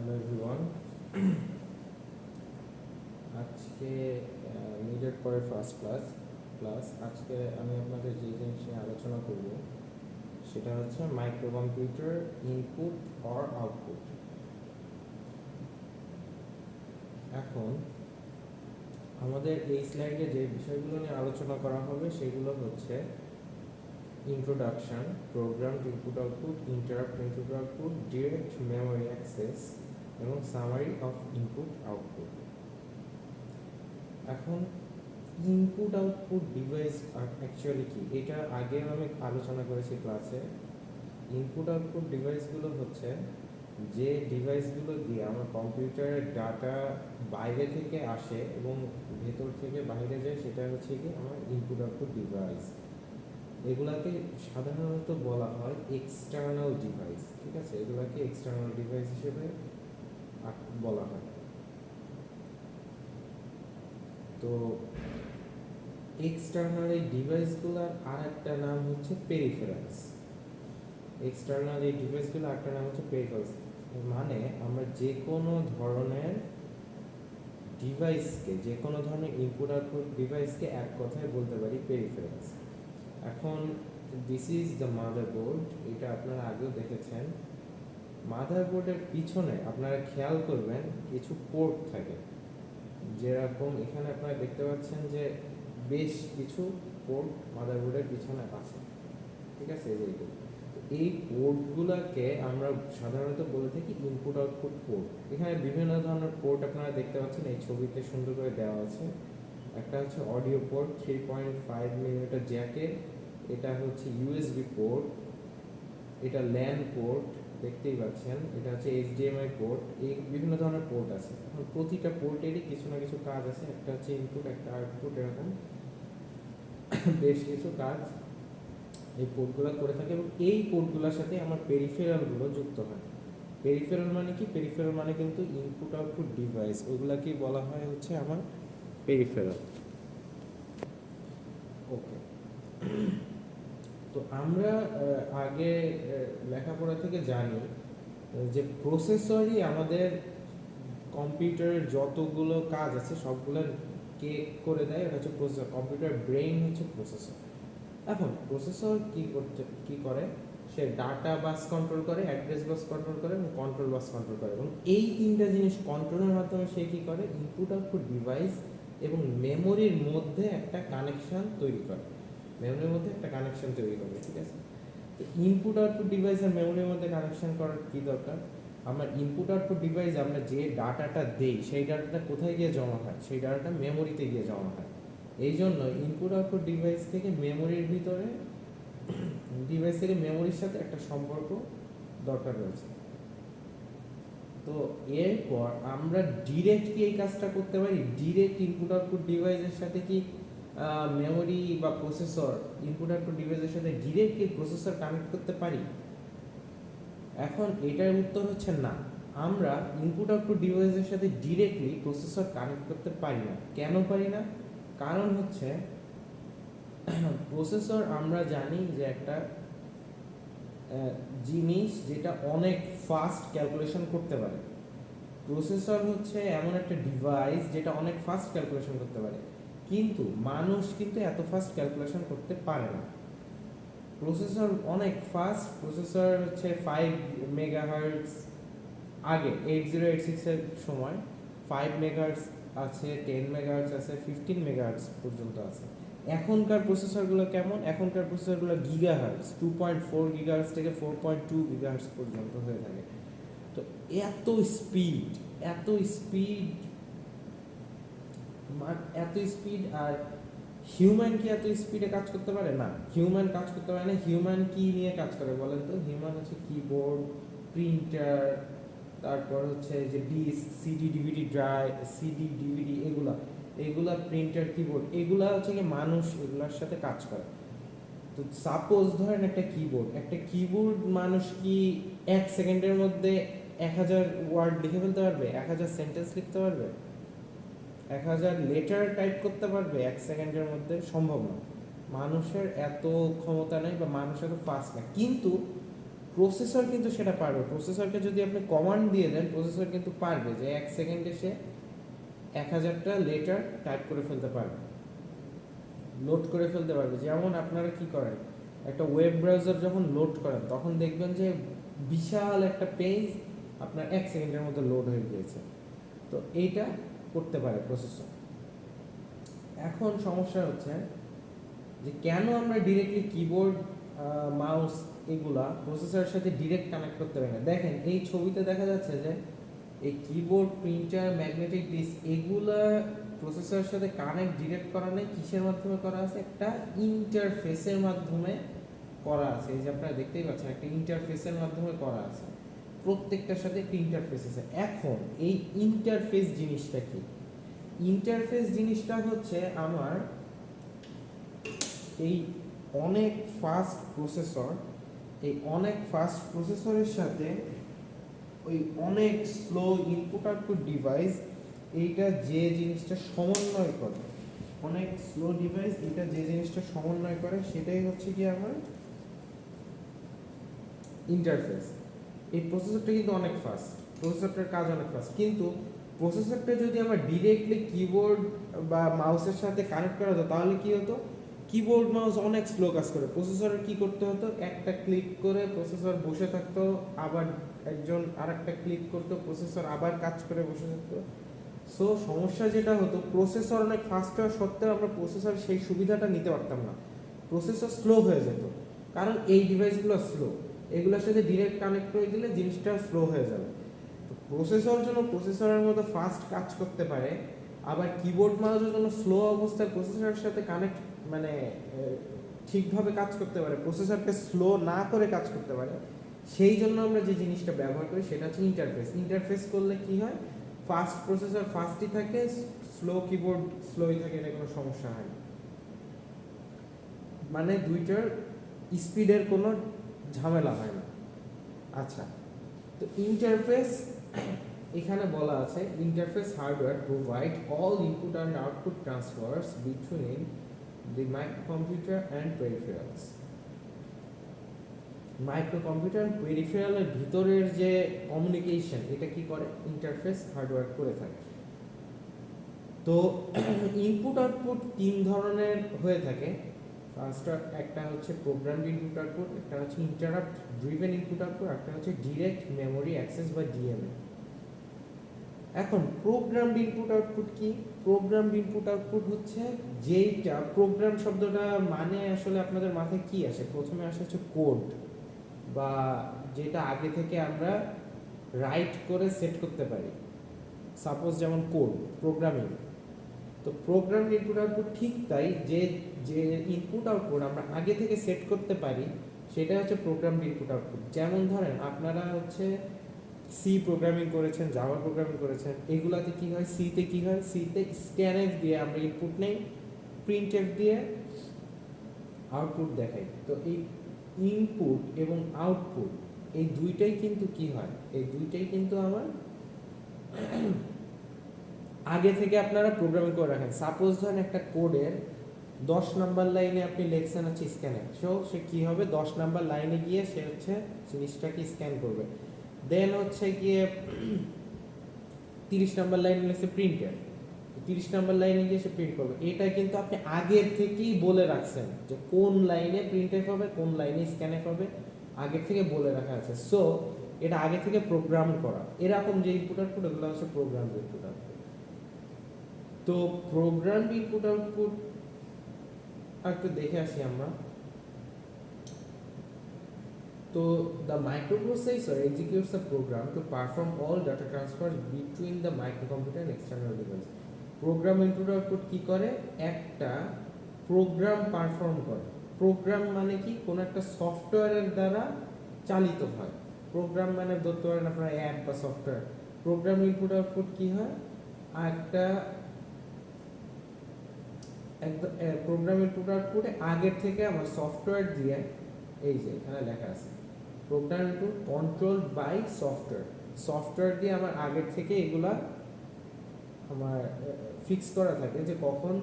Hello everyone. আজকে মিডের পরে first class আজকে আমি আপনাদের যে জিনিস নিয়ে আলোচনা করব সেটা হচ্ছে micro computer input or output. এখন আমাদের এই স্লাইডে যে বিষয়গুলো নিয়ে আলোচনা করা হবে সেগুলো হচ্ছে introduction, programmed input output, interrupt input output, direct memory access এবং summary of input output। এখন ইনপুট আউটপুট ডিভাইস অ্যাকচুয়ালি কি, এটা আগে আমি আলোচনা করেছি ক্লাসে। ইনপুট আউটপুট ডিভাইসগুলো হচ্ছে যে ডিভাইসগুলো দিয়ে আমার কম্পিউটারের ডাটা বাইরে থেকে আসে এবং ভেতর থেকে বাইরে যায়, সেটা হচ্ছে কি আমার ইনপুট আউটপুট ডিভাইস। এগুলাকে সাধারণত বলা হয় এক্সটার্নাল ডিভাইস। ঠিক আছে, এগুলাকে এক্সটার্নাল ডিভাইস হিসেবে বলা হয়। তো এক্সটার্নাল এই ডিভাইসগুলোর আর একটা নাম হচ্ছে পেরিফেরালস। এক্সটার্নাল এই ডিভাইসগুলোর একটা নাম হচ্ছে পেরিফেরালস। মানে আমরা যে কোনো ধরনের ডিভাইসকে, যে কোনো ধরনের ইনপুট আউটপুট ডিভাইসকে এক কথায় বলতে পারি পেরিফেরালস। এখন দিস ইজ দ্য মাদারবোর্ড, এটা আপনারা আগেও দেখেছেন। মাদারবোর্ডের পিছনে আপনারা খেয়াল করবেন কিছু পোর্ট থাকে, যেরকম এখানে আপনারা দেখতে পাচ্ছেন যে বেশ কিছু পোর্ট মাদারবোর্ডের পিছনে আছে। ঠিক আছে, এই পোর্টগুলোকে আমরা সাধারণত বলে থাকি ইনপুট আউটপুট পোর্ট। এখানে বিভিন্ন ধরনের পোর্ট আপনারা দেখতে পাচ্ছেন, এই ছবিতে সুন্দর করে দেওয়া আছে। একটা হচ্ছে অডিও পোর্ট 3.5 মিলিমিটার জ্যাকের, এটা হচ্ছে ইউএসবি পোর্ট, এটা ল্যান পোর্ট দেখতেই পাচ্ছেন, এটা হচ্ছে এইচডিএমআই পোর্ট। এই বিভিন্ন ধরনের পোর্ট আছে। এখন প্রতিটা পোর্টেরই কিছু না কিছু কাজ আছে, একটা হচ্ছে ইনপুট, একটা আউটপুট, এরকম বেশ কিছু কাজ এই পোর্টগুলো করে থাকে। এবং এই পোর্টগুলোর সাথে আমার পেরিফেরালগুলো যুক্ত হয়। পেরিফেরাল মানে কি? পেরিফেরাল মানে কিন্তু ইনপুট আউটপুট ডিভাইস, ওগুলাকেই বলা হয় হচ্ছে আমার পেরিফেরাল। ওকে, তো আমরা আগে লেখাপড়া থেকে জানি যে প্রসেসরই আমাদের কম্পিউটারের যতগুলো কাজ আছে সবগুলো কে করে দেয়, এটা হচ্ছে প্রসেসর। কম্পিউটার ব্রেইন হচ্ছে প্রসেসর। এখন প্রসেসর কি করে? সে ডাটা বাস কন্ট্রোল করে, অ্যাড্রেস বাস কন্ট্রোল করে এবং কন্ট্রোল বাস কন্ট্রোল করে। এবং এই তিনটা জিনিস কন্ট্রোলের মাধ্যমে সে কি করে? ইনপুট আউটপুট ডিভাইস এবং মেমোরির মধ্যে একটা কানেকশন তৈরি করে। মেমোরির মধ্যে একটা কানেকশন তৈরি করে। ঠিক আছে, তো ইনপুট আউটপুট ডিভাইস আর মেমোরির মধ্যে কানেকশন করার কি দরকার? আমরা ইনপুট আউটপুট ডিভাইস আমরা যে ডাটাটা দেই, সেই ডাটাটা কোথায় গিয়ে জমা হয়? সেই ডাটাটা মেমোরিতে গিয়ে জমা হয়। এই জন্য ইনপুট আউটপুট ডিভাইস থেকে মেমোরির ভিতরে, ডিভাইস থেকে মেমোরির সাথে একটা সম্পর্ক দরকার রয়েছে। তো এরপর আমরা ডিরেক্ট কি এই কাজটা করতে পারি? ডিরেক্ট ইনপুট আউটপুট ডিভাইসের সাথে কি মেমোরি বা প্রসেসর, ইনপুট আউটপুট ডিভাইসের সাথে ডিরেক্ট কি প্রসেসর কানেক্ট করতে পারি? এখন এটার উত্তর হচ্ছে না। আমরা ইনপুট আউটপুট ডিভাইসের সাথে ডিরেক্টলি প্রসেসর কানেক্ট করতে পারি না। কেন পারি না? কারণ হচ্ছে প্রসেসর আমরা জানি যে একটা জিনিস যেটা অনেক ফাস্ট ক্যালকুলেশন করতে পারে। প্রসেসর হচ্ছে এমন একটা ডিভাইস যেটা অনেক ফাস্ট ক্যালকুলেশন করতে পারে, কিন্তু মানুষ কিন্তু এত ফাস্ট ক্যালকুলেশন করতে পারে না। প্রসেসর অনেক ফাস্ট, প্রসেসর হচ্ছে 5 মেগাহার্টজ, আগে 8086 এর সময় 5 মেগাহার্টজ আছে, 10 মেগাহার্টজ আছে, 15 মেগাহার্টজ পর্যন্ত আছে। এখনকার প্রসেসরগুলো কেমন? এখনকার প্রসেসরগুলো গিগাহার্টজ, 2.4 গিগাহার্টজ থেকে 4.2 গিগাহার্টজ পর্যন্ত হয়ে থাকে। তো এত স্পিড, এত স্পিড, এত স্পিড, আর হিউম্যান কি এত স্পিডে কাজ করতে পারে? না, হিউম্যান কাজ করতে পারে না। হিউম্যান কি নিয়ে কাজ করে বলেন তো? হিউম্যান হচ্ছে কিবোর্ড, প্রিন্টার, তারপর হচ্ছে যে ডিস্ক, সিডি ডিভিডি, এগুলা প্রিন্টার, কিবোর্ড, এগুলা হচ্ছে কি মানুষ এগুলার সাথে কাজ করে। তো সাপোজ ধরেন একটা কিবোর্ড মানুষ কি 1 সেকেন্ডের মধ্যে 1000 ওয়ার্ড লিখে ফেলতে পারবে? 1000 সেন্টেন্স লিখতে পারবে? 1000 লেটার টাইপ করতে পারবে 1 সেকেন্ডের মধ্যে? সম্ভব না। মানুষের এত ক্ষমতা নেই, বা মানুষ এত ফাস্ট না। কিন্তু প্রসেসর কিন্তু সেটা পারবে। প্রসেসরকে যদি আপনি কমান্ড দিয়ে দেন, প্রসেসর কিন্তু পারবে যে 1 সেকেন্ডে সে 1000টা লেটার টাইপ করে ফেলতে পারবে, লোড করে ফেলতে পারবে। যেমন আপনারা কি করেন, একটা ওয়েব ব্রাউজার যখন লোড করেন তখন দেখবেন যে বিশাল একটা পেজ আপনার 1 সেকেন্ডের মধ্যে লোড হয়ে গিয়েছে। তো এইটা করতে পারে প্রসেসর। এখন সমস্যা হচ্ছে যে কেন আমরা ডিরেক্টলি কিবোর্ড, মাউস এগুলা প্রসেসরের সাথে ডিরেক্ট কানেক্ট করতে পারি না। দেখেন এই ছবিতে দেখা যাচ্ছে যে এই কিবোর্ড, প্রিন্টার, ম্যাগনেটিক ডিস্ক এগুলা প্রসেসরের সাথে কানেক্ট ডিরেক্ট করা নেই। কিসের মাধ্যমে করা আছে? একটা ইন্টারফেসের মাধ্যমে করা আছে। এই যে আপনারা দেখতেই পাচ্ছেন একটা ইন্টারফেসের মাধ্যমে করা আছে, প্রত্যেকটার সাথে একটা ইন্টারফেস আছে। এখন এই ইন্টারফেস জিনিসটা কি? ইন্টারফেস জিনিসটা হচ্ছে আমার এই অনেক ফাস্ট প্রসেসর, এই অনেক ফাস্ট প্রসেসরের সাথে ওই অনেক স্লো ইনপুট আউটপুট ডিভাইস, এইটা যে জিনিসটা সমন্বয় করে, অনেক স্লো ডিভাইস এটা যে জিনিসটা সমন্বয় করে সেটাই হচ্ছে কি আমার ইন্টারফেস। এই প্রসেসরটা কিন্তু অনেক ফাস্ট, প্রসেসরটার কাজ অনেক ফাস্ট, কিন্তু প্রসেসরটা যদি আমার ডিরেক্টলি কিবোর্ড বা মাউসের সাথে কানেক্ট করা হতো তাহলে কি হতো? কিবোর্ড মাউস অনেক স্লো কাজ করে, প্রসেসরের কি করতে হতো? একটা ক্লিক করে প্রসেসর বসে থাকতো, আবার একজন আরেকটা ক্লিক করতো, প্রসেসর আবার কাজ করে বসে থাকতো। সো সমস্যা যেটা হতো, প্রসেসর অনেক ফাস্ট হওয়া সত্ত্বেও আমরা প্রসেসর সেই সুবিধাটা নিতে পারতাম না, প্রসেসর স্লো হয়ে যেত। কারণ এই ডিভাইসগুলো স্লো, এগুলোর সাথে ডিরেক্ট কানেক্ট করে দিলে জিনিসটা স্লো হয়ে যাবে। তো প্রসেসর জন্য প্রসেসরের মতো ফাস্ট কাজ করতে পারে, আবার কিবোর্ড মাউসের জন্য স্লো অবস্থায় প্রসেসরের সাথে কানেক্ট মানে ঠিকভাবে কাজ করতে পারে, প্রসেসরকে স্লো না করে কাজ করতে পারে। সেই জন্য আমরা যে জিনিসটা ব্যবহার করি সেটা হচ্ছে ইন্টারফেস। ইন্টারফেস করলে কি হয়? ফাস্ট প্রসেসর ফাস্টই থাকে, স্লো কিবোর্ড স্লোই থাকে, এটা কোনো সমস্যা হয় না। মানে দুইটার স্পিডের কোনো ঝামেলা হয় না। আচ্ছা, তো ইন্টারফেস এখানে বলা আছে interface hardware provide all input and output transfers between the microcomputer and peripherals. Microcomputer and পেরিফেরালের ভিতরের যে কমিউনিকেশন, এটা কি করে? ইন্টারফেস হার্ডওয়্যার করে থাকে। তো ইনপুট আউটপুট 3 ধরনের হয়ে থাকে। ফার্স্ট একটা হচ্ছে প্রোগ্রাম ইনপুট আউটপুট, একটা হচ্ছে ইন্টারাপ্ট ড্রিভেন ইনপুট আউটপুট, একটা হচ্ছে ডিরেক্ট মেমোরি অ্যাক্সেস বা ডিএমএ। এখন প্রোগ্রাম ইনপুট আউটপুট কি? প্রোগ্রাম ইনপুট আউটপুট হচ্ছে যেইটা, প্রোগ্রাম শব্দটা মানে আসলে আপনাদের মাথায় কি আসে? প্রথমে আসে হচ্ছে কোড, বা যেটা আগে থেকে আমরা রাইট করে সেট করতে পারি, সাপোজ যেমন কোড, প্রোগ্রামিং। তো প্রোগ্রাম ইনপুট আউটপুট ঠিক তাই, যে যে ইনপুট আউটপুট আমরা আগে থেকে সেট করতে পারি সেটা হচ্ছে প্রোগ্রাম ইনপুট আউটপুট। যেমন ধরেন আপনারা হচ্ছে সি প্রোগ্রামিং করেছেন, জাভা প্রোগ্রামিং করেছেন, এগুলাতে কি হয়? সিতে কি হয়? সিতে স্ক্যানএফ দিয়ে আমরা ইনপুট নেই, প্রিন্টএফ দিয়ে আউটপুট দেখাই। তো এই ইনপুট এবং আউটপুট এই দুইটাই কিন্তু কি হয়? এই দুইটাই কিন্তু আমার আগে থেকে আপনারা প্রোগ্রামিং করে রাখেন। সাপোজ ধরেন একটা কোডের 10 নাম্বার লাইনে আপনি লিখছেন হচ্ছে স্ক্যানার, সে কি হবে? 10 নাম্বার লাইনে গিয়ে সে হচ্ছে জিনিসটাকে স্ক্যান করবে। দেন হচ্ছে গিয়ে 30 নাম্বার লাইনে লিখছে প্রিন্টার, 30 নাম্বার লাইনে গিয়ে সে প্রিন্ট করবে। এটা কিন্তু আপনি আগের থেকেই বলে রাখছেন যে কোন লাইনে প্রিন্টএফ হবে, কোন লাইনে স্ক্যানএফ হবে, আগে থেকে বলে রাখা আছে। সো এটা আগে থেকে প্রোগ্রাম করা। এরকম যে ইনপুট আউটপুট, এগুলো হচ্ছে প্রোগ্রাম ইনপুট আউটপুট। তো প্রোগ্রাম ইনপুট আউটপুট একটু দেখে আসি আমরা। তো the microprocessor executes a program to perform all data transfers between the microcomputer and external device. Program input output কি করে? একটা প্রোগ্রাম পারফর্ম করে। প্রোগ্রাম মানে কি? কোন একটা সফটওয়্যারের দ্বারা চালিত হয়। প্রোগ্রাম মানে ধরতে পারেন আপনার অ্যাপ বা সফটওয়্যার। প্রোগ্রাম ইনপুট আউটপুট কি হয়? একটা প্রোগ্রাম ইনপুট আউটপুটে আগের থেকে আমার সফটওয়্যার দিয়ে, এই যে এখানে লেখা আছে program input controlled by software, software দিয়ে আমার আগের থেকে এগুলা আমার ফিক্স করা থাকে যে কখন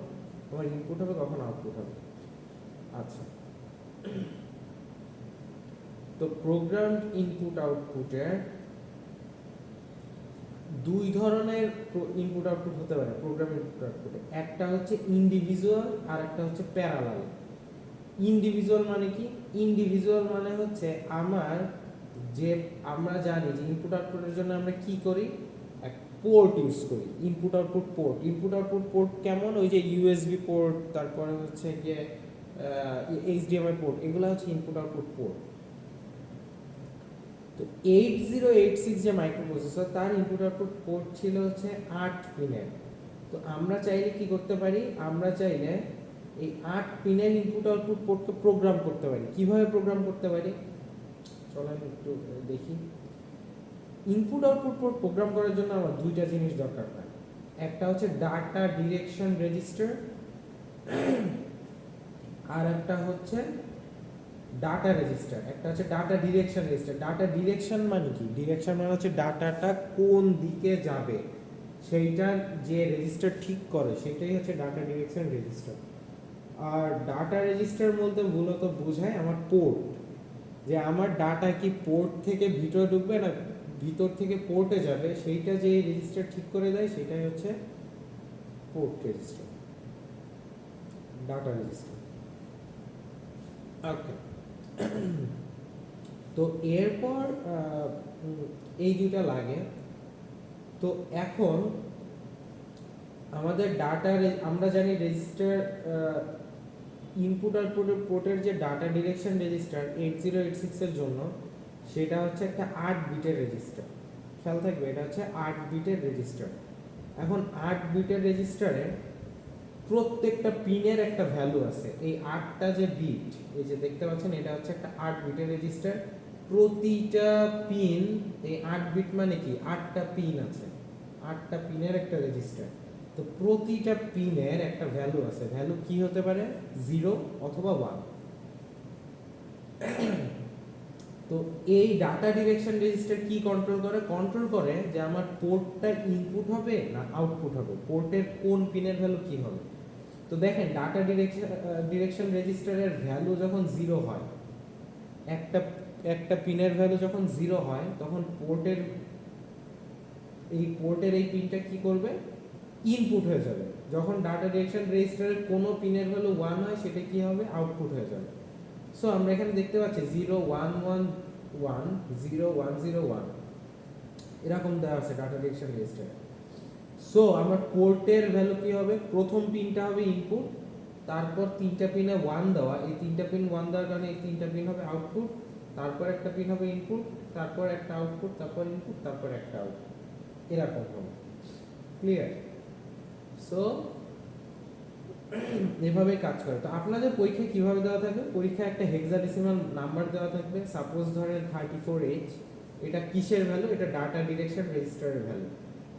আমার ইনপুট হবে, কখন আউটপুট হবে। আচ্ছা, তো প্রোগ্রাম ইনপুট আউটপুটের দুই ধরনের ইনপুট আউটপুট হতে পারে প্রোগ্রাম ইনপুট আউটপুটে, একটা হচ্ছে ইন্ডিভিজুয়াল আর একটা হচ্ছে প্যারালাল। ইন্ডিভিজুয়াল মানে কি? ইন্ডিভিজুয়াল মানে হচ্ছে আমরা জানি যে ইনপুট আউটপুটের জন্য আমরা কি করি, এক পোর্ট ইউজ করি, input output port. Input output port কেমন? ওই যে ইউএসবি পোর্ট, তারপরে হচ্ছে গিয়ে এইচডিএমআই পোর্ট, এগুলো হচ্ছে ইনপুট আউটপুট পোর্ট। তো 8086 যে মাইক্রোপ্রসেসর, তার ইনপুট আউটপুট পোর্ট ছিল হচ্ছে 8 পিনের। তো আমরা চাইলে কি করতে পারি, আমরা চাইলে এই 8 পিনের ইনপুট আউটপুট পোর্টকে প্রোগ্রাম করতে পারি। কিভাবে প্রোগ্রাম করতে পারি চলেন একটু দেখি। ইনপুট আউটপুট পোর্ট প্রোগ্রাম করার জন্য আমার দুইটা জিনিস দরকার হয়। একটা হচ্ছে ডাটা ডিরেকশন রেজিস্টার, আর একটা হচ্ছে ডাটা রেজিস্টার। একটা হচ্ছে data direction register. Data direction মানে কি? ডিরেকশন মানে হচ্ছে ডাটাটা কোন দিকে যাবে সেইটার যে রেজিস্টার ঠিক করে, সেটাই হচ্ছে ডাটা ডিরেকশন রেজিস্টার। আর ডাটা রেজিস্টার বলতে মূলত বোঝায় আমার পোর্ট, যে আমার ডাটা কি পোর্ট থেকে ভিতরে ঢুকবে না ভিতর থেকে পোর্টে যাবে, সেইটা যে রেজিস্টার ঠিক করে দেয় সেটাই হচ্ছে পোর্ট রেজিস্টার, ডাটা রেজিস্টার। ওকে, তো এরপর এই দুইটা লাগে। তো এখন আমাদের আমরা জানি রেজিস্টার ইনপুট আউটপুট পোর্টের যে ডাটা ডিরেকশন রেজিস্টার 8086 এর জন্য, সেটা হচ্ছে একটা 8 বিটের রেজিস্টার। খেয়াল থাকবে, এটা হচ্ছে 8 বিটের রেজিস্টার। এখন 8 বিটের রেজিস্টারে প্রত্যেকটা পিনের একটা ভ্যালু আছে। এই 8টা যে বিট, এই যে দেখতে পাচ্ছেন, এটা হচ্ছে একটা 8 বিটের রেজিস্টার। প্রতিটা পিন, এই 8 বিট মানে কি, 8টা পিন আছে, 8টা পিনের একটা রেজিস্টার। তো প্রতিটা পিনের একটা ভ্যালু আছে। ভ্যালু কি হতে পারে? 0 অথবা 1। তো এই ডাটা ডিরেকশন রেজিস্টার কি কন্ট্রোল করে? কন্ট্রোল করে যে আমার পোর্টটা ইনপুট হবে না আউটপুট হবে, পোর্টের কোন পিনের ভ্যালু কি হবে। তো দেখেন, ডাটা ডিরেকশন রেজিস্টারের ভ্যালু যখন 0 হয়, একটা পিনের ভ্যালু যখন 0 হয়, তখন পোর্টের এই পিনটা কি করবে? ইনপুট হয়ে যাবে। যখন ডাটা ডিরেকশন রেজিস্টারের কোনো পিনের ভ্যালু 1 হয়, সেটা কি হবে? আউটপুট হয়ে যাবে। সো আমরা এখানে দেখতে পাচ্ছি 0 1 1 1 0 1 0 1 এরকম দেওয়া আছে ডাটা ডিরেকশন রেজিস্টারে। সো আমার পোর্টের ভ্যালু কি হবে? প্রথম পিনটা হবে ইনপুট, তারপর তিনটা পিনে 1 দেওয়া, এই তিনটা পিন 1 দেওয়ার কারণে এই তিনটা পিন হবে আউটপুট, তারপর একটা পিন হবে ইনপুট, তারপর একটা আউটপুট, তারপর ইনপুট, তারপর একটা আউটপুট, এরকম হবে। ক্লিয়ার? সো এভাবে কাজ করে। তো আপনাদের পরীক্ষা কিভাবে দেওয়া থাকবে? পরীক্ষা একটা হেক্সাডেসিমাল নাম্বার দেওয়া থাকবে। সাপোজ ধরেন 34H, এটা কিসের ভ্যালু? এটা ডাটা ডিরেকশন রেজিস্টারের ভ্যালু।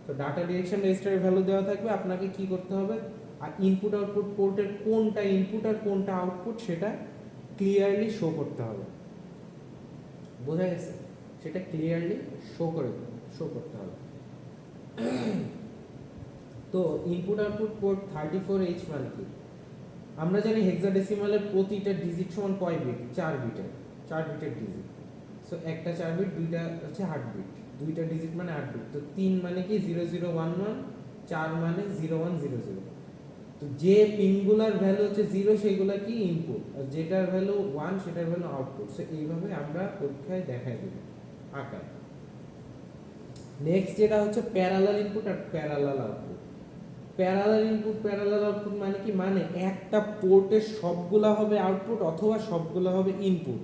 তো ডাটা ডিরেকশন রেজিস্টারের ভ্যালু দেওয়া থাকবে, আপনাকে কি করতে হবে? আর ইনপুট আউটপুট পোর্টের কোনটা ইনপুট আর কোনটা আউটপুট সেটা ক্লিয়ারলি শো করতে হবে। বোঝা গেছে? সেটা ক্লিয়ারলি শো করতে হবে। তো ইনপুট আউটপুট পোর্ট 34H মানে কি? আমরা জানি হেক্সাডেসিমালের প্রতিটা ডিজিট সমান কয় বিট? 4 বিটের ডিজিট। সো একটা 4 বিট, দুইটা হচ্ছে 8 বিট, দুইটা ডিজিট মানে 8 বিট। তো 3 মানে কি 0011, 4 মানে 0100। তো যে পিনগুলার ভ্যালু হচ্ছে 0 সেগুলা কি ইনপুট, আর যেটার ভ্যালু 1 সেটার ভ্যালু আউটপুট। সো এইভাবে আমরা পরীক্ষায় দেখাই দেব আকার। নেক্সট যেটা হচ্ছে প্যারালাল ইনপুট আর parallel output. Parallel input parallel output মানে কি? মানে একটা পোর্টের সবগুলা হবে আউটপুট অথবা সবগুলা হবে ইনপুট।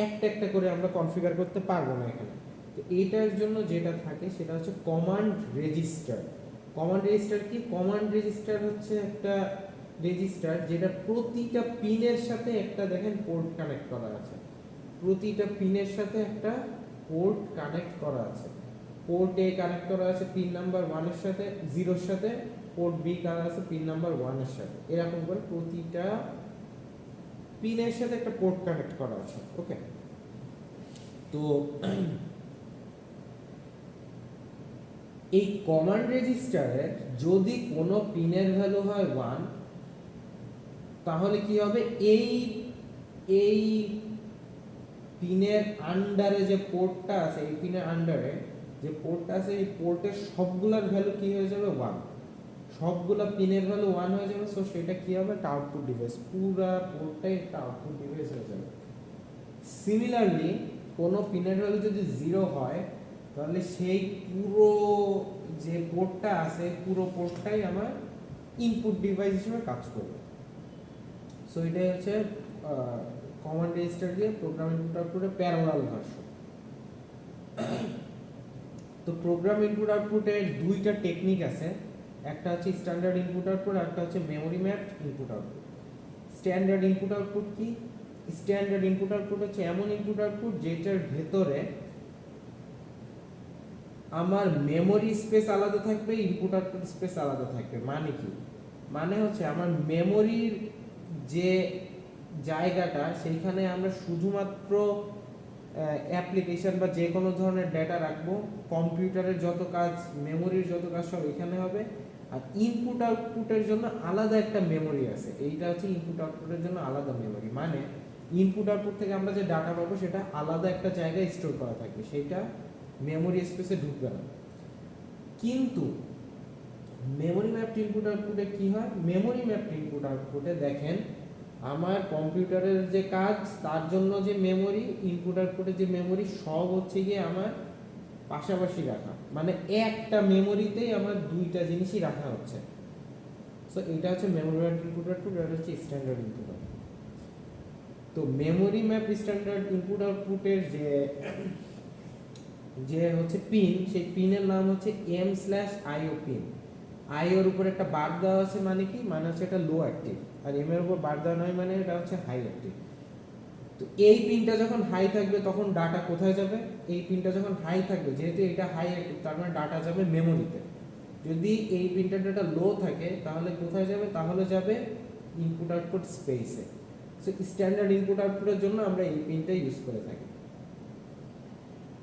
একটা একটা করে আমরা কনফিগার করতে পারবো না এখানে। তো এইটার জন্য যেটা থাকে সেটা হচ্ছে কমান্ড রেজিস্টার। কমান্ড রেজিস্টার কি? কমান্ড রেজিস্টার হচ্ছে একটা রেজিস্টার যেটা প্রতিটা পিনের সাথে একটা, দেখেন, পোর্ট কানেক্ট করা আছে। প্রতিটা পিনের সাথে একটা পোর্ট কানেক্ট করা আছে। পোর্ট এ কানেক্ট করা আছে পিন নাম্বার 1 এর সাথে, 0 এর সাথে। পোর্ট বি কানেক্ট আছে পিন নাম্বার 1 এর সাথে। এরকম করে প্রতিটা পিনের সাথে একটা পোর্ট কানেক্ট করা আছে। ওকে, তো এই কমান্ড রেজিস্টারের যদি কোনো পিনের ভ্যালু হয় 1, তাহলে কি হবে? এই পিনের আন্ডারে যে পোর্টটা আছে, এই পিনের আন্ডারে যে পোর্টটা আছে, এই পোর্টের সবগুলোর ভ্যালু কি হয়ে যাবে 1, সবগুলা পিনের ভ্যালু 1 হয়ে যাবে। সো সেটা কি হবে, একটা আউটপুট ডিভাইস, পুরা পোর্টটাই একটা আউটপুট ডিভাইস হয়ে যাবে। সিমিলারলি কোনো পিনের ভ্যালু যদি 0 হয় তাহলে সেই পুরো যে পোর্টটা আছে, পুরো পোর্টটাই আমার ইনপুট ডিভাইস হিসেবে কাজ করবে। সো এটাই হচ্ছে কমান্ড রেজিস্টার দিয়ে প্রোগ্রাম ইনপুট আউটপুটের প্যারালাল ভার্সন। তো প্রোগ্রাম ইনপুট আউটপুটে দুইটা টেকনিক আছে, একটা হচ্ছে স্ট্যান্ডার্ড ইনপুট আউটপুট, আর একটা হচ্ছে memory mapped input output. Standard input output কি? স্ট্যান্ডার্ড ইনপুট আউটপুট হচ্ছে এমন ইনপুট আউটপুট যেটার ভেতরে আমার মেমোরি স্পেস আলাদা থাকবে, ইনপুট আউটপুট স্পেস আলাদা থাকবে। মানে কি? মানে হচ্ছে আমার মেমোরির যে জায়গাটা, সেইখানে আমরা শুধুমাত্র অ্যাপ্লিকেশন বা যে কোনো ধরনের ডেটা রাখবো, কম্পিউটারের যত কাজ, মেমোরির যত কাজ সব এখানে হবে। আর ইনপুট আউটপুটের জন্য আলাদা একটা মেমোরি আছে, এইটা হচ্ছে ইনপুট আউটপুটের জন্য আলাদা মেমোরি। মানে ইনপুট আউটপুট থেকে আমরা যে ডাটা পাবো সেটা আলাদা একটা জায়গায় স্টোর করা থাকবে, সেটা মেমোরি স্পেসে ঢুকবে না। কিন্তু মেমোরি ম্যাপড ইনপুট আউটপুটে কি হয়? মেমোরি ম্যাপড ইনপুট আউটপুটে দেখেন আমার কম্পিউটারের যে কাজ, তার জন্য যে মেমোরি, ইনপুট আউটপুটের যে মেমোরি, সব হচ্ছে গিয়ে আমার পাশাপাশি রাখা। মানে একটা মেমোরিতেই আমার দুইটা জিনিসই রাখা হচ্ছে। সো এটা হচ্ছে মেমোরি ম্যাপড ইনপুট আউটপুট, এটা হচ্ছে স্ট্যান্ডার্ড ইনপুট আউটপুট। তো মেমোরি ম্যাপ স্ট্যান্ডার্ড ইনপুট আউটপুটের যে হচ্ছে পিন, সেই পিনের নাম হচ্ছে M/IO পিন। আইওর উপর একটা বার দেওয়া আছে, মানে কি? মানে হচ্ছে এটা লো অ্যাক্টিভ, আর এম এর উপর বার দেওয়া নয়, মানে এটা হচ্ছে হাই অ্যাক্টিভ। তো এই পিনটা যখন হাই থাকবে তখন ডাটা কোথায় যাবে? এই পিনটা যখন হাই থাকবে, যেহেতু এটা হাই অ্যাক্টিভ, তার মানে ডাটা যাবে মেমোরিতে। যদি এই পিনটার ডাটা লো থাকে তাহলে কোথায় যাবে? তাহলে যাবে ইনপুট আউটপুট স্পেসে। সো স্ট্যান্ডার্ড ইনপুট আউটপুটের জন্য আমরা এই পিনটা ইউজ করে থাকি।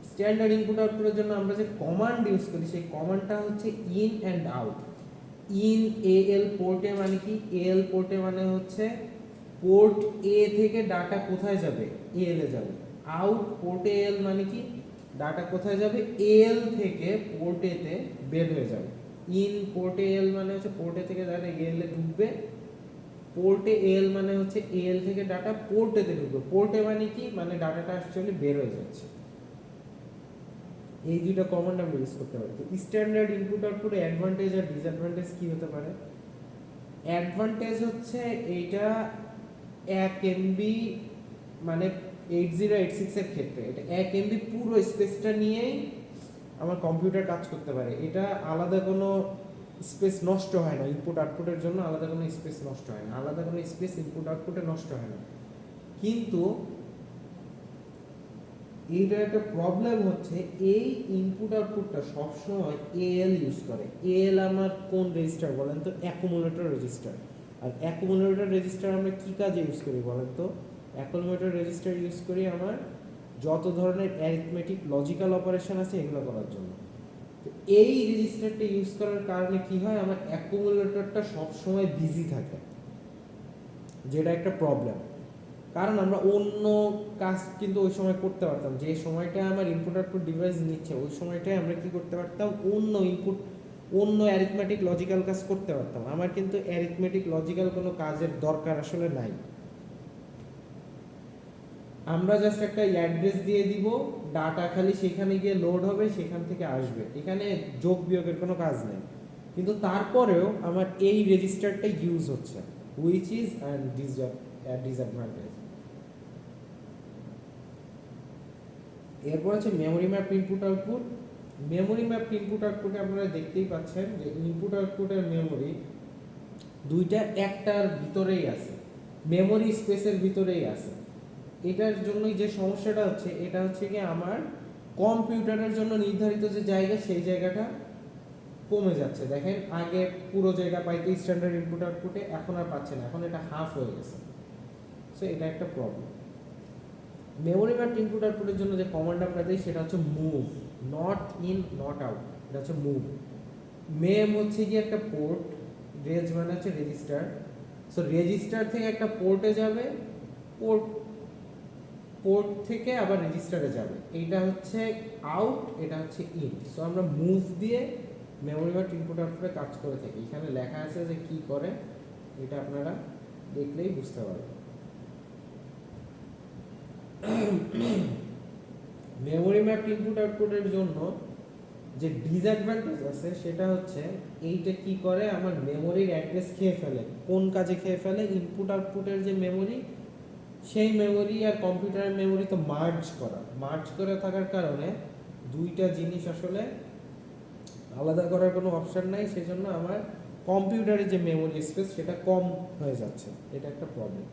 স্ট্যান্ডার্ড ইনপুট আউটপুটের জন্য আমরা যে কমান্ড ইউজ করি, সেই কমান্ডটা হচ্ছে in and out. In AL পোর্টে মানে কি? এএল পোর্টে মানে হচ্ছে পোর্ট এ থেকে ডাটা কোথায় যাবে? এএল এ যাবে। আউট পোর্টে এল মানে কি? ডাটা কোথায় যাবে? এএল থেকে পোর্ট এ তে বের হয়ে যাবে। ইন পোর্টে এল মানে হচ্ছে পোর্ট এ থেকে ডাটা এএল এ ঢুকবে। পোর্টে এল মানে হচ্ছে এএল থেকে ডাটা পোর্ট এ তে ঢুকবে। পোর্টে মানে কি? মানে ডাটাটা অ্যাকচুয়ালি বের হয়ে যাচ্ছে। এই দুটো কমান্ড আমরা ইউজ করতে পারি। তো স্ট্যান্ডার্ড ইনপুট আউটপুটে অ্যাডভান্টেজ আর ডিসঅ্যাডভান্টেজ কি হতে পারে? অ্যাডভান্টেজ হচ্ছে এইটা 1 এমবি, মানে 8086 এর ক্ষেত্রে এটা 1 এমবি পুরো স্পেসটা নিয়েই আমার কম্পিউটার কাজ করতে পারে। এটা আলাদা কোনো স্পেস নষ্ট হয় না, ইনপুট আউটপুটের জন্য আলাদা কোনো স্পেস নষ্ট হয় না, আলাদা কোনো স্পেস ইনপুট আউটপুটে নষ্ট হয় না। কিন্তু এইটার একটা প্রবলেম হচ্ছে, এই ইনপুট আউটপুটটা সবসময় এএল ইউজ করে। এএল আমার কোন রেজিস্টার বলেন তো? Accumulator register. আর অ্যাকুমুলেটর রেজিস্টার আমরা কি কাজে ইউজ করি বলেন তো? অ্যাকুমুলেটর রেজিস্টার ইউজ করি আমার যত ধরনের অ্যারিথমেটিক লজিক্যাল অপারেশন আছে এগুলো করার জন্য। তো এই রেজিস্টারটা ইউজ করার কারণে কি হয়? আমার অ্যাকুমুলেটরটা সবসময় বিজি থাকে, যেটা একটা প্রবলেম। কারণ আমরা অন্য কাজ কিন্তু ওই সময় করতে পারতাম, যে সময়টা আমার ইনপুট আউটপুট ডিভাইস নিচ্ছে ওই সময়টায় আমরা কি করতে পারতাম? অন্য অ্যারিথমেটিক লজিক্যাল কাজ করতে পারতাম। আমার কিন্তু অ্যারিথমেটিক লজিক্যাল কোনো কাজের দরকার আসলে নাই। আমরা জাস্ট একটা অ্যাড্রেস দিয়ে দিব, ডাটা খালি সেখানে গিয়ে লোড হবে, সেখান থেকে আসবে। এখানে যোগ বিয়োগের কোনো কাজ নেই। কিন্তু তারপরেও আমার এই রেজিস্টারটা ইউজ হচ্ছে, হুইচ ইজ অ্যান্ড ডিসঅ্যাডভান্টেজ। এরপর আছে memory map input output. Memory map input আউটপুটে আপনারা দেখতেই পাচ্ছেন যে ইনপুট আউটপুটের মেমোরি দুইটা একটার ভিতরেই আছে, মেমোরি স্পেসের ভিতরেই আছে। এটার জন্যই যে সমস্যাটা হচ্ছে, এটা হচ্ছে কি আমার কম্পিউটারের জন্য নির্ধারিত যে জায়গা, সেই জায়গাটা কমে যাচ্ছে। দেখেন আগে পুরো জায়গা পাইতে স্ট্যান্ডার্ড ইনপুট আউটপুটে, এখন আর পাচ্ছে না, এখন এটা হাফ হয়ে গেছে। সো এটা একটা প্রবলেম। মেমোরি ম্যাপ ইনপুট আউটপুটের জন্য যে কমান্ড আমরা দিই সেটা হচ্ছে move, not in not out, এটা হচ্ছে মুভ। মেম হচ্ছে কি একটা পোর্ট, রেজ মানে হচ্ছে রেজিস্টার। সো রেজিস্টার থেকে একটা পোর্টে যাবে, পোর্ট পোর্ট থেকে আবার রেজিস্টারে যাবে, এইটা হচ্ছে আউট, এটা হচ্ছে ইন। সো আমরা মুভ দিয়ে মেমোরি বা ইনপুট আউটপুটে কাজ করে থাকি। এখানে লেখা আছে যে কি করে, এটা আপনারা দেখলেই বুঝতে পারবেন। মেমোরি ম্যাপ ইনপুট আউটপুটের জন্য যে ডিসঅ্যাডভান্টেজ আছে সেটা হচ্ছে এইটা কি করে, আমার মেমোরির অ্যাড্রেস খেয়ে ফেলে। কোন কাজে খেয়ে ফেলে? ইনপুট আউটপুটের যে মেমোরি, সেই মেমোরি আর কম্পিউটারের মেমোরি তো মার্জ করে থাকার কারণে দুইটা জিনিস আসলে আলাদা করার কোনো অপশন নাই। সেজন্য আমার কম্পিউটারের যে মেমোরি স্পেস সেটা কম হয়ে যাচ্ছে, এটা একটা প্রবলেম।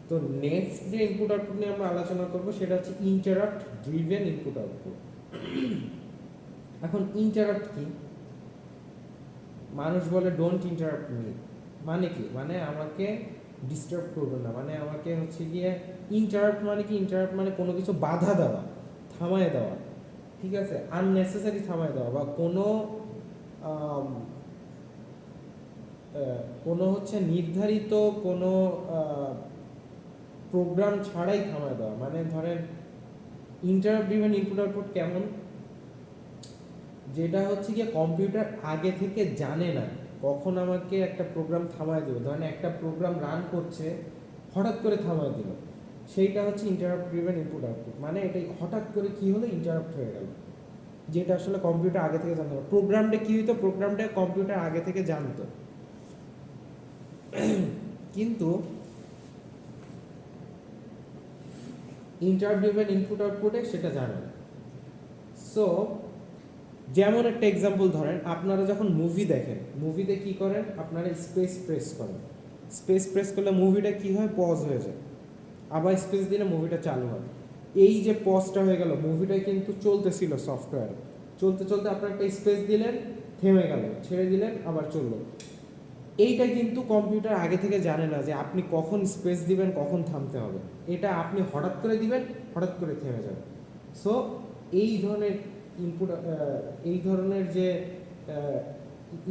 তো নেক্সট যে ইনপুট আউটপুট নিয়ে আমরা আলোচনা করব সেটা হচ্ছে ইন্টারাপ্ট ড্রিভেন ইনপুট আউটপুট। এখন ইন্টারাপ্ট কি? মানুষ বলে ডোন্ট ইন্টারাপ্ট মি, মানে কি? মানে আমাকে ডিস্টার্ব করবে না, মানে আমাকে হচ্ছে গিয়ে ইন্টারাপ্ট মানে কি? ইন্টারাপ্ট মানে কোনো কিছু বাধা দেওয়া, থামায় দেওয়া, ঠিক আছে, আননেসেসারি থামায় দেওয়া, বা কোনো হচ্ছে নির্ধারিত কোনো প্রোগ্রাম ছাড়াই থামায় দেওয়া। মানে ধরেন ইন্টারাপ্ট ড্রিভেন ইনপুট আউটপুট কেমন? যেটা হচ্ছে গিয়ে কম্পিউটার আগে থেকে জানে না কখন আমাকে একটা প্রোগ্রাম থামায় দেবে। ধরেন একটা প্রোগ্রাম রান করছে, হঠাৎ করে থামায় দিল, সেইটা হচ্ছে ইন্টারাপ্ট ড্রিভেন ইনপুট আউটপুট। মানে এটাই হঠাৎ করে কি হলো, ইন্টারাপ্ট হয়ে গেল, যেটা আসলে কম্পিউটার আগে থেকে জানতো। প্রোগ্রামটা কি হইতো? প্রোগ্রামটা কম্পিউটার আগে থেকে জানতো, কিন্তু ইন্টারাপ্ট ড্রিভেন ইনপুট আউটপুটে সেটা জানে না। সো যেমন একটা এক্সাম্পল ধরেন, আপনারা যখন মুভি দেখেন, মুভিতে কি করেন? আপনারা স্পেস প্রেস করেন। স্পেস প্রেস করলে মুভিটা কি হয়? পজ হয়ে যায়। আবার স্পেস দিলে মুভিটা চালু হয়। এই যে পজটা হয়ে গেল, মুভিটা কিন্তু চলতেছিল সফটওয়্যার, চলতে চলতে আপনার একটা স্পেস দিলেন, থেমে গেল, ছেড়ে দিলেন, আবার চললো। এইটা কিন্তু কম্পিউটার আগে থেকে জানে না যে আপনি কখন স্পেস দিবেন, কখন থামতে হবে। এটা আপনি হঠাৎ করে দিবেন, হঠাৎ করে থেমে যাবে। সো এই ধরনের এই ধরনের যে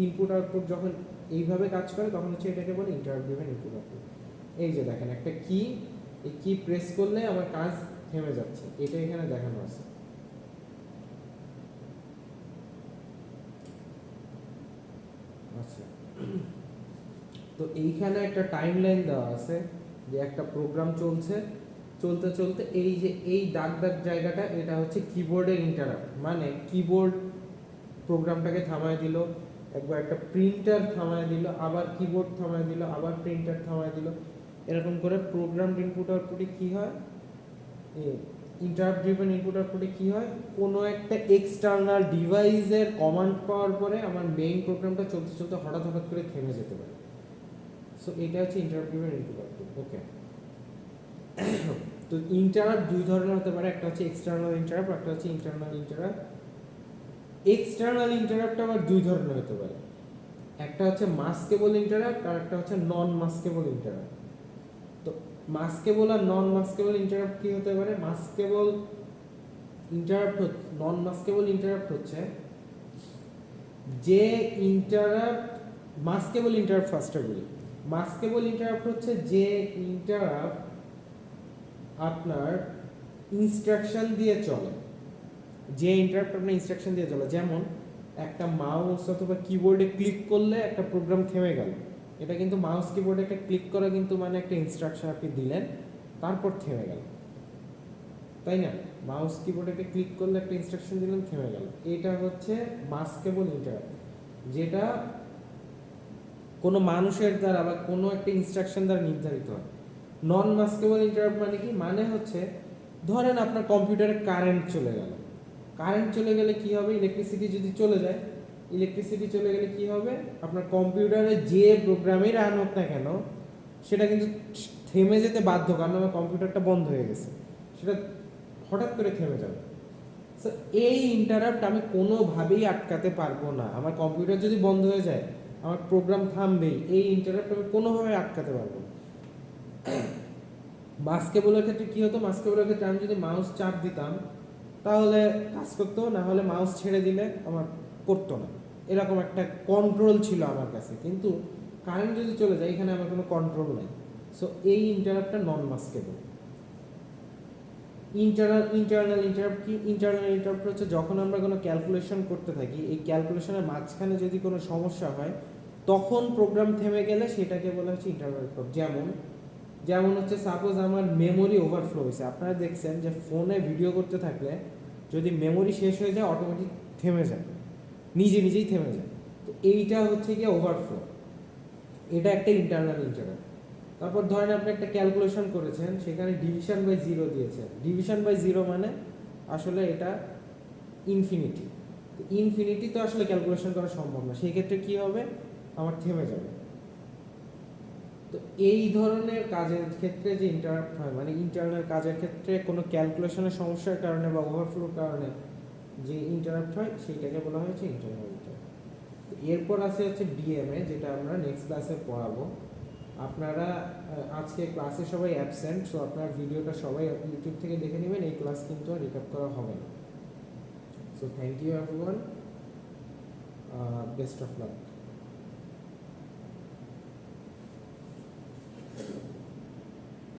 ইনপুট আউটপুট যখন এইভাবে কাজ করে, তখন হচ্ছে এটাকে বলে ইন্টারাপ্ট ড্রিভেন ইনপুট আউটপুট। এই যে দেখেন একটা কি, এই কি প্রেস করলে আমার কাজ থেমে যাচ্ছে, এটা এখানে দেখানো আছে। আচ্ছা, তো এইখানে একটা টাইমলাইন দেওয়া আছে যে একটা প্রোগ্রাম চলছে, চলতে চলতে এই যে এই দাগ দাগ জায়গাটা, এটা হচ্ছে কিবোর্ডের ইন্টারাপ্ট। মানে কিবোর্ড প্রোগ্রামটাকে থামায় দিল, একবার একটা প্রিন্টার থামায় দিল, আবার কিবোর্ড থামায় দিল, আবার প্রিন্টার থামায় দিল। এরকম করে প্রোগ্রাম ইনপুট আউটপুটে কি হয়, ইন্টারাপ্ট ড্রিভেন ইনপুট আউটপুটে কি হয়, কোনো একটা এক্সটার্নাল ডিভাইসের কমান্ড পাওয়ার পরে আমার মেইন প্রোগ্রামটা চলতে চলতে হঠাৎ হঠাৎ করে থেমে যেতে পারে। সো এটা হচ্ছে ইন্টারাপ্ট ড্রিভেন ইনপুট আউটপুট। ওকে, তো ইন্টারাপ্ট দুই ধরনের হতে পারে, একটা হচ্ছে এক্সটার্নাল ইন্টারাপ্ট, একটা হচ্ছে ইন্টারনাল ইন্টারাপ্ট। এক্সটার্নাল ইন্টারাপ্ট আবার দুই ধরনের হতে পারে, একটা হচ্ছে মাস্কেবল ইন্টারাপ্ট আর একটা হচ্ছে নন মাস্কেবল ইন্টারাপ্ট। তো মাস্কেবল আর নন মাস্কেবল ইন্টারাপ্ট কি হতে পারে? মাস্কেবল ইন্টারাপ্ট, নন মাস্কেবল ইন্টারাপ্ট হচ্ছে যে ইন্টারাপ্ট, মাস্কেবল ইন্টারাপ্ট ফার্স্টে বলি। মাস্কেবল ইন্টারাপ্ট হচ্ছে যে ইন্টারাপ্ট আপনার ইনস্ট্রাকশন দিয়ে চলে, যে ইন্টারাপ্ট আপনার ইনস্ট্রাকশন দিয়ে চলে। যেমন একটা মাউস অথবা কিবোর্ডে ক্লিক করলে একটা প্রোগ্রাম থেমে গেল, এটা কিন্তু মাউস কিবোর্ডে একটা ক্লিক করা কিন্তু মানে একটা ইনস্ট্রাকশন আপনি দিলেন, তারপর থেমে গেল, তাই না? মাউস কিবোর্ডে একটা ক্লিক করলে একটা ইনস্ট্রাকশন দিলেন, থেমে গেল। এটা হচ্ছে মাস্কেবল ইন্টারাপ্ট, যেটা কোনো মানুষের দ্বারা বা কোনো একটা ইনস্ট্রাকশন দ্বারা নির্ধারিত হয়। নন মাস্কেবল ইন্টারাপ্ট মানে কি? মানে হচ্ছে ধরেন আপনার কম্পিউটারে কারেন্ট চলে গেল, কারেন্ট চলে গেলে কি হবে? ইলেকট্রিসিটি যদি চলে যায়, ইলেকট্রিসিটি চলে গেলে কি হবে? আপনার কম্পিউটারে যে প্রোগ্রামই রান হোক না কেন, সেটা কিন্তু থেমে যেতে বাধ্য, কারণ আমার কম্পিউটারটা বন্ধ হয়ে গেছে, সেটা হঠাৎ করে থেমে যাবে। সো এই ইন্টারাপ্ট আমি কোনোভাবেই আটকাতে পারবো না। আমার কম্পিউটার যদি বন্ধ হয়ে যায়, আমার প্রোগ্রাম থামবেই, এই ইন্টারাপ্ট আমি কোনোভাবে আটকাতে পারবো না। মাস্কেবলের ক্ষেত্রে কি হতো? মাস্কেবলের ক্ষেত্রে আমি যদি মাউস চাপ দিতাম তাহলে কাজ করতো, না হলে মাউস ছেড়ে দিলে আমার করতো না, এরকম একটা কন্ট্রোল ছিল আমার কাছে। কিন্তু কারেন্ট যদি চলে যায়, এখানে আমার কোনো কন্ট্রোল নেই। সো এই ইন্টারাপ্টটা নন মাস্কেবল। ইন্টারনাল ইন্টারাপ্ট কি? ইন্টারনাল ইন্টারাপ্ট হচ্ছে যখন আমরা কোনো ক্যালকুলেশন করতে থাকি, এই ক্যালকুলেশনের মাঝখানে যদি কোনো সমস্যা হয় তখন প্রোগ্রাম থেমে গেলে সেটাকে বলা হচ্ছে ইন্টারনাল ইন্টারাপ্ট। যেমন হচ্ছে সাপোজ আমার মেমোরি ওভারফ্লো হয়েছে, আপনারা দেখছেন যে ফোনে ভিডিও করতে থাকলে যদি মেমোরি শেষ হয়ে যায় অটোমেটিক থেমে যায়, নিজেই থেমে যায়। তো এইটা হচ্ছে গিয়ে ওভারফ্লো, এটা একটা ইন্টারনাল ইন্টারাপ্ট। তারপর ধরেন আপনি একটা ক্যালকুলেশন করেছেন, সেখানে ডিভিশন বাই জিরো দিয়েছেন, ডিভিশন বাই জিরো মানে আসলে এটা ইনফিনিটি, তো ইনফিনিটি তো আসলে ক্যালকুলেশন করা সম্ভব না, সেই ক্ষেত্রে কী হবে, আমার থেমে যাবে। তো এই ধরনের কাজের ক্ষেত্রে যে ইন্টারাপ্ট হয়, মানে ইন্টারনাল কাজের ক্ষেত্রে কোনো ক্যালকুলেশনের সমস্যার কারণে বা ওভারফ্লোর কারণে যে ইন্টারাপ্ট হয় সেইটাকে বলা হয়েছে ইন্টারনাল ইন্টারাপ্ট। এরপর আছে হচ্ছে ডিএমএ, যেটা আমরা নেক্সট ক্লাসে পড়াবো। আপনারা আজকে ক্লাসে সবাই অ্যাবসেন্ট, সো আপনার ভিডিওটা সবাই ইউটিউব থেকে দেখে নেবেন, এই ক্লাস কিন্তু আর রেকর্ড করা হবে না। So thank you everyone, best of lakh.